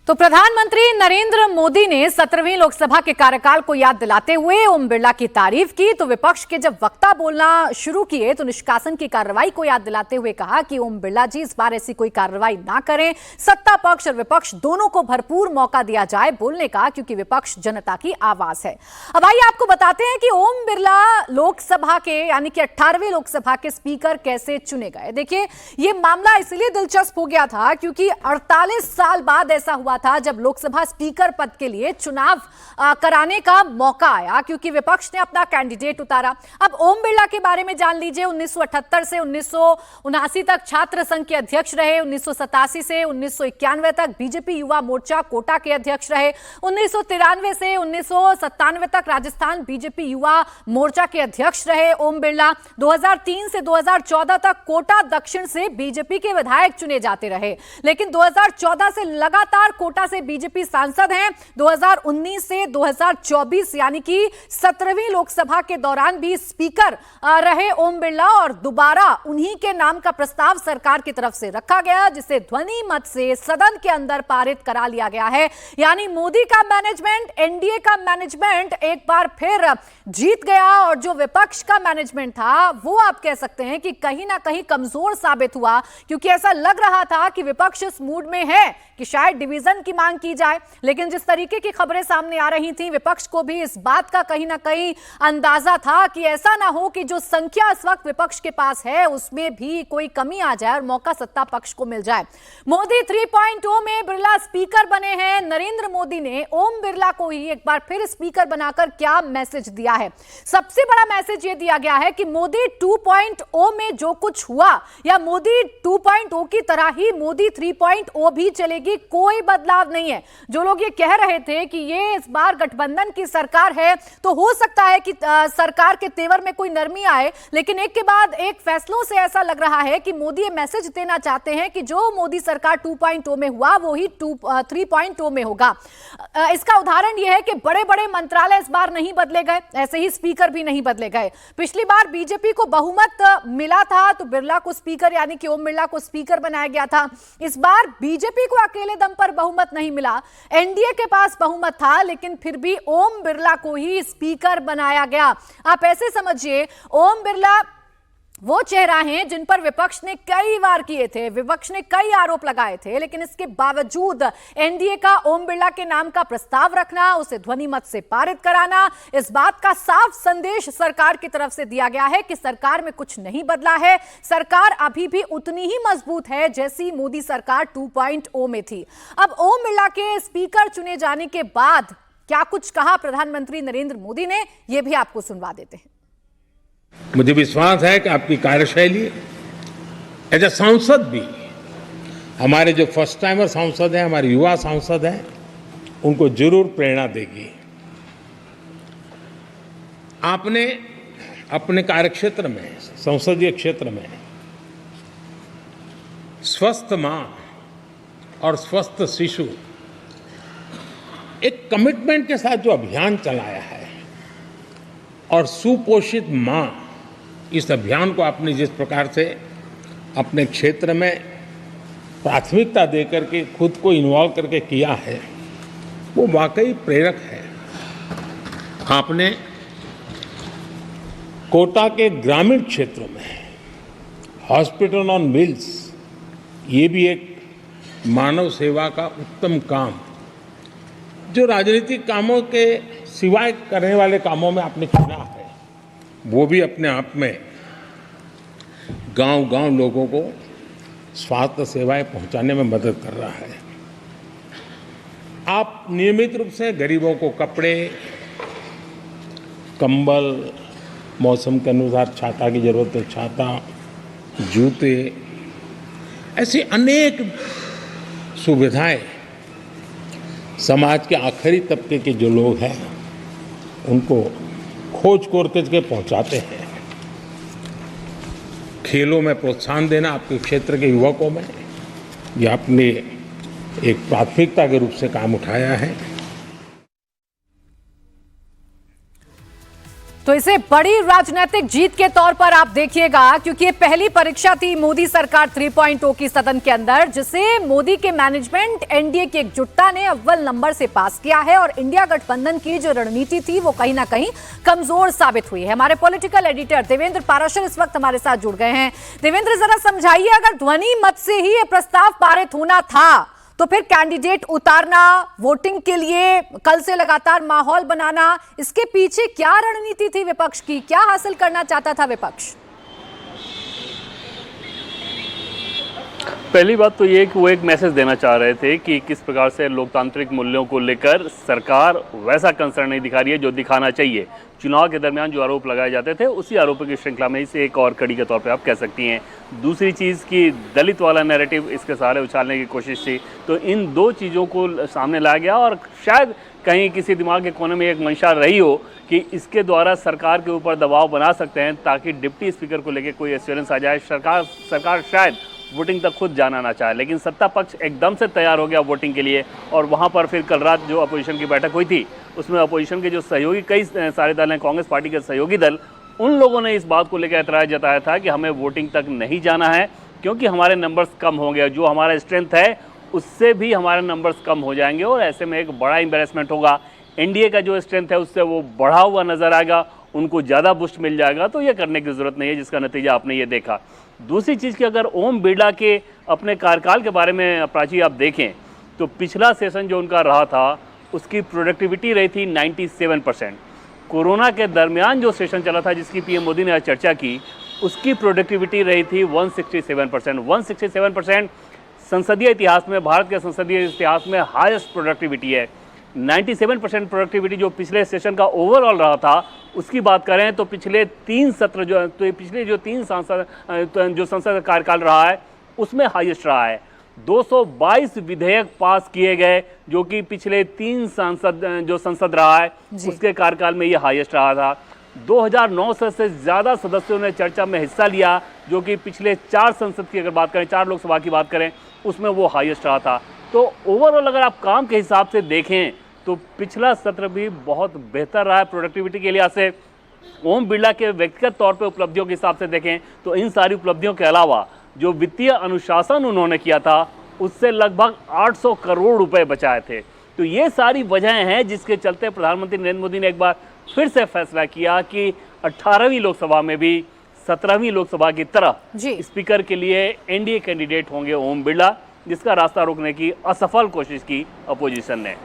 तो प्रधानमंत्री नरेंद्र मोदी ने 17वीं लोकसभा के कार्यकाल को याद दिलाते हुए ओम बिरला की तारीफ की। तो विपक्ष के जब वक्ता बोलना शुरू किए तो निष्कासन की कार्रवाई को याद दिलाते हुए कहा कि ओम बिरला जी इस बार ऐसी कोई कार्रवाई ना करें, सत्ता पक्ष और विपक्ष दोनों को भरपूर मौका दिया जाए बोलने का, क्योंकि विपक्ष जनता की आवाज है। अब आइए आपको बताते हैं कि ओम बिरला लोकसभा के यानी कि 18वीं लोकसभा के स्पीकर कैसे चुने गए। देखिए, ये मामला इसलिए दिलचस्प हो गया था क्योंकि 48 साल बाद ऐसा हुआ था जब लोकसभा स्पीकर पद के लिए चुनाव कराने का मौका आया, क्योंकि विपक्ष ने अपना कैंडिडेट उतारा। अब ओम बिरला के बारे में जान लीजिए। 1978 से 1979 तक छात्र संघ के अध्यक्ष रहे, 1987 से 1991 तक बीजेपी युवा मोर्चा कोटा के अध्यक्ष रहे, 1993 से 1997 तक राजस्थान बीजेपी युवा मोर्चा के अध्यक्ष रहे ओम बिरला। 2003 से 2014 तक कोटा दक्षिण से बीजेपी के विधायक चुने जाते रहे, लेकिन 2014 से लगातार कोटा से बीजेपी सांसद हैं। 2019 से 2024 यानी कि 17वीं लोकसभा के दौरान भी स्पीकर रहे ओम बिरला और दोबारा उन्हीं के नाम का प्रस्ताव सरकार की तरफ से रखा गया, जिसे ध्वनि मत से सदन के अंदर पारित करा लिया गया है। यानी मोदी का मैनेजमेंट, एनडीए का मैनेजमेंट एक बार फिर जीत गया और जो विपक्ष का मैनेजमेंट था वो आप कह सकते हैं कि कहीं ना कहीं कमजोर साबित हुआ, क्योंकि ऐसा लग रहा था कि विपक्ष इस मूड में है कि शायद डिवीजन की मांग की जाए। लेकिन जिस तरीके की खबरें सामने आ रही थी, विपक्ष को भी इस बात का कहीं ना कहीं अंदाजा था कि ऐसा ना हो कि जो संख्या इस वक्त विपक्ष के पास है उसमें भी कोई कमी आ जाए और मौका सत्ता पक्ष को मिल जाए। मोदी 3.0 में बिरला स्पीकर बने हैं। नरेंद्र मोदी ने ओम बिरला को ही एक बार फिर स्पीकर बनाकर क्या मैसेज दिया है? सबसे बड़ा मैसेज यह दिया गया है कि मोदी 2.0 में जो कुछ हुआ या मोदी 2.0 की तरह ही मोदी 3.0 भी चलेगी, कोई बदलाव नहीं है। जो लोग ये कह रहे थे कि ये इस बार गठबंधन की सरकार है तो हो सकता है कि सरकार के तेवर में कोई नरमी आए, लेकिन एक के बाद एक फैसलों से ऐसा लग रहा है कि मोदी ये मैसेज देना चाहते हैं कि जो मोदी सरकार 2.0 में हुआ वो ही 3.0 में होगा। इसका उदाहरण यह है कि बड़े बड़े मंत्रालय इस बार नहीं बदले गए, ऐसे ही स्पीकर भी नहीं बदले गए। पिछली बार बीजेपी को बहुमत मिला था तो बिरला को स्पीकर यानी कि ओम बिरला को स्पीकर बनाया गया था। इस बार बीजेपी को अकेले दम पर बहुमत नहीं मिला, एनडीए के पास बहुमत था, लेकिन फिर भी ओम बिरला को ही स्पीकर बनाया गया। आप ऐसे समझिए, ओम बिरला वो चेहरा हैं जिन पर विपक्ष ने कई वार किए थे, विपक्ष ने कई आरोप लगाए थे, लेकिन इसके बावजूद एनडीए का ओम बिरला के नाम का प्रस्ताव रखना, उसे ध्वनि मत से पारित कराना, इस बात का साफ संदेश सरकार की तरफ से दिया गया है कि सरकार में कुछ नहीं बदला है, सरकार अभी भी उतनी ही मजबूत है जैसी मोदी सरकार 2.0 में थी। अब ओम बिरला के स्पीकर चुने जाने के बाद क्या कुछ कहा प्रधानमंत्री नरेंद्र मोदी ने, यह भी आपको सुनवा देते हैं। मुझे विश्वास है कि आपकी कार्यशैली एज ए सांसद भी हमारे जो फर्स्ट टाइमर सांसद हैं, हमारे युवा सांसद हैं, उनको जरूर प्रेरणा देगी। आपने अपने कार्यक्षेत्र में, संसदीय क्षेत्र में स्वस्थ मां और स्वस्थ शिशु एक कमिटमेंट के साथ जो अभियान चलाया है और सुपोषित मां, इस अभियान को आपने जिस प्रकार से अपने क्षेत्र में प्राथमिकता देकर के खुद को इन्वॉल्व करके किया है, वो वाकई प्रेरक है। आपने कोटा के ग्रामीण क्षेत्रों में हॉस्पिटल ऑन व्हील्स, ये भी एक मानव सेवा का उत्तम काम, जो राजनीतिक कामों के सिवाय करने वाले कामों में आपने चुना है, वो भी अपने आप में गांव-गांव लोगों को स्वास्थ्य सेवाएं पहुंचाने में मदद कर रहा है। आप नियमित रूप से गरीबों को कपड़े, कंबल, मौसम के अनुसार छाता की जरूरत है छाता, जूते, ऐसी अनेक सुविधाएं समाज के आखिरी तबके के जो लोग हैं उनको खोज करके पहुंचाते हैं। खेलों में प्रोत्साहन देना आपके क्षेत्र के युवकों में, ये आपने एक प्राथमिकता के रूप से काम उठाया है। तो इसे बड़ी राजनीतिक जीत के तौर पर आप देखिएगा, क्योंकि ये पहली परीक्षा थी मोदी सरकार 3.0 की सदन के अंदर, जिसे मोदी के मैनेजमेंट एनडीए की एकजुटता ने अव्वल नंबर से पास किया है और इंडिया गठबंधन की जो रणनीति थी वो कहीं ना कहीं कमजोर साबित हुई है। हमारे पॉलिटिकल एडिटर देवेंद्र पाराशर इस वक्त हमारे साथ जुड़ गए हैं। देवेंद्र, जरा समझाइए, अगर ध्वनि मत से ही ये प्रस्ताव पारित होना था तो फिर कैंडिडेट उतारना, वोटिंग के लिए कल से लगातार माहौल बनाना, इसके पीछे क्या रणनीति थी विपक्ष की? क्या हासिल करना चाहता था विपक्ष? पहली बात तो ये कि वो एक मैसेज देना चाह रहे थे कि किस प्रकार से लोकतांत्रिक मूल्यों को लेकर सरकार वैसा कंसर्न नहीं दिखा रही है जो दिखाना चाहिए। चुनाव के दरमियान जो आरोप लगाए जाते थे उसी आरोपों की श्रृंखला में इसे एक और कड़ी के तौर पे आप कह सकती हैं। दूसरी चीज़ की दलित वाला नैरेटिव इसके सहारे उछालने की कोशिश थी। तो इन दो चीज़ों को सामने लाया गया और शायद कहीं किसी दिमाग के कोने में एक मंशा रही हो कि इसके द्वारा सरकार के ऊपर दबाव बना सकते हैं ताकि डिप्टी स्पीकर को लेकर कोई एश्योरेंस आ जाए। सरकार शायद वोटिंग तक खुद जाना ना चाहे, लेकिन सत्ता पक्ष एकदम से तैयार हो गया वोटिंग के लिए। और वहाँ पर फिर कल रात जो अपोजिशन की बैठक हुई थी उसमें अपोजिशन के जो सहयोगी कई सारे दल हैं, कांग्रेस पार्टी के सहयोगी दल, उन लोगों ने इस बात को लेकर ऐतराज़ जताया था कि हमें वोटिंग तक नहीं जाना है क्योंकि हमारे नंबर्स कम होंगे, जो हमारा स्ट्रेंथ है उससे भी हमारे नंबर्स कम हो जाएंगे और ऐसे में एक बड़ा एम्बेरसमेंट होगा। एनडीए का जो स्ट्रेंथ है उससे वो बढ़ा हुआ नजर आएगा, उनको ज़्यादा बुस्ट मिल जाएगा। तो ये करने की ज़रूरत नहीं है, जिसका नतीजा आपने ये देखा। दूसरी चीज़ कि अगर ओम बिरला के अपने कार्यकाल के बारे में प्राची आप देखें तो पिछला सेशन जो उनका रहा था उसकी प्रोडक्टिविटी रही थी 97%। कोरोना के दरमियान जो सेशन चला था जिसकी पीएम मोदी ने आज चर्चा की उसकी प्रोडक्टिविटी रही थी 167%। 167% संसदीय इतिहास में, भारत के संसदीय इतिहास में हाईएस्ट प्रोडक्टिविटी है। 97% प्रोडक्टिविटी जो पिछले सेशन का ओवरऑल रहा था उसकी बात करें तो पिछले 3 सत्र जो 3 सांसद जो संसद का कार्यकाल रहा है उसमें हाईएस्ट रहा है। 222 विधेयक पास किए गए जो कि पिछले 3 संसद रहा है उसके कार्यकाल में ये हाईएस्ट रहा था। 2009 से ज़्यादा सदस्यों ने चर्चा में हिस्सा लिया जो कि पिछले 4 संसद की अगर बात करें, 4 लोकसभा की बात करें, उसमें वो हाईएस्ट रहा था। तो ओवरऑल अगर आप काम के हिसाब से देखें तो पिछला सत्र भी बहुत बेहतर रहा है प्रोडक्टिविटी के लिहाज से। ओम बिरला के व्यक्तिगत तौर पे उपलब्धियों के हिसाब से देखें तो इन सारी उपलब्धियों के अलावा जो वित्तीय अनुशासन उन्होंने किया था उससे लगभग 800 करोड़ रुपए बचाए थे। तो ये सारी वजहें हैं जिसके चलते प्रधानमंत्री नरेंद्र मोदी ने एक बार फिर से फैसला किया कि 18वीं लोकसभा में भी 17वीं लोकसभा की तरह स्पीकर के लिए एनडीए कैंडिडेट होंगे ओम बिरला, जिसका रास्ता रोकने की असफल कोशिश की अपोजिशन ने।